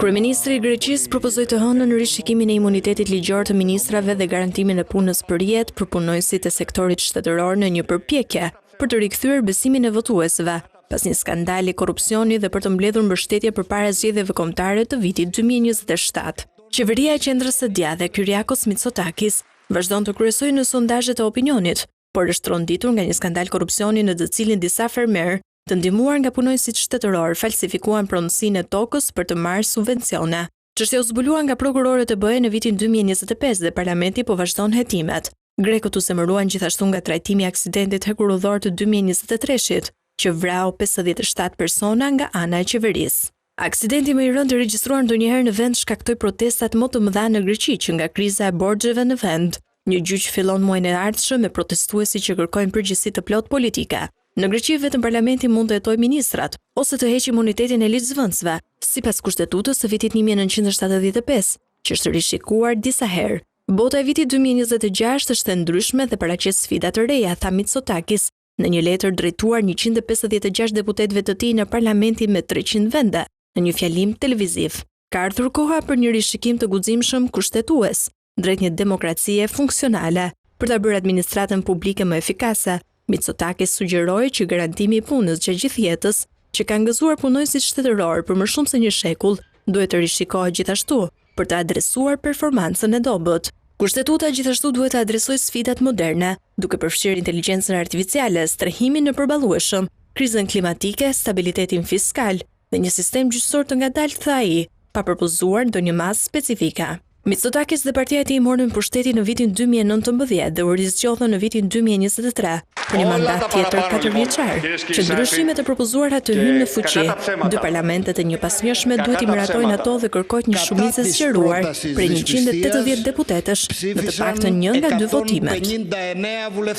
Kryeministri i Greqisë propozoi të hënën rishikimin e imunitetit ligjor të ministrave dhe garantimin e punës për jetë për punonësit e sektorit shtetëror në një përpjekje për të rikthyer besimin e votuesve pas një skandali korrupsioni dhe për të mbledhur mbështetje përpara zgjedhjeve kombëtare të vitit 2027. Qeveria e Qendrës së Djathe Kyriakos Mitsotakis vazhdon të kryesojë në sondazhet e opinionit, por është tronditur nga një skandal korrupsioni në të cilin disa fermerë të ndihmuar nga punonësit shtetëror falsifikuan pronësinë e tokës për të marrë subvencione. Çështja u zbulua nga prokurorët e BE në vitin 2025 dhe parlamenti po vazhdon hetimet. Grekët u zemëruan gjithashtu nga trajtimi i aksidentit hekurudhor të 2023-shit, që vrau 57 persona nga ana e qeverisë. Aksidenti më i rëndë regjistruar ndonjëherë në vend shkaktoi protestat më të mëdha në Greqi që nga kriza e borxheve në vend. Një gjyq fillon muajin e ardhshëm me protestuesi që kërkojnë përgjegjësi të plotë politike. Në Greqi vetëm parlamenti mund të hetojë ministrat ose të heqë imunitetin e ligjvënësve, sipas kushtetutës së vitit 1975, që është rishikuar disa herë. Bota e vitit 2026 është e ndryshme dhe paraqes sfida të reja, tha Mitsotakis në një letër drejtuar 156 deputetëve të tij në parlamentin me 300 vende, në një fjalim televiziv. Ka ardhur koha për një rishikim të guximshëm kushtetues drejt një demokracie funksionale për ta bërë administratën publike më efikase. Mitsotakis sugjeroi që garantimi i punës gjatë gjithë jetës, që ka ngëzuar punonësit shtetëror për më shumë se një shekull, duhet të rishikohet gjithashtu për të adresuar performancën e dobët. Kushtetuta gjithashtu duhet të adresojë sfidat moderne, duke përfshirë inteligjencën artificiale, strehimin e përballueshëm, krizën klimatike, stabilitetin fiskal dhe një sistem gjyqësor të ngadaltë, tha ai, pa përpozuar ndonjë masë specifika. Mitsotakis dhe partia e tij morën pushtetin në vitin 2019 dhe u rizgjollën në vitin 2023 për një mandat tjetër 4 vjeçar, që ndryshimet e propozuara të hyjnë në fuqi. Dy parlamentet e një pasnjëshme duhet i miratojnë ato dhe kërkohet një shumicë e sqaruar prej 180 deputetësh në të paktën një nga dy votimet.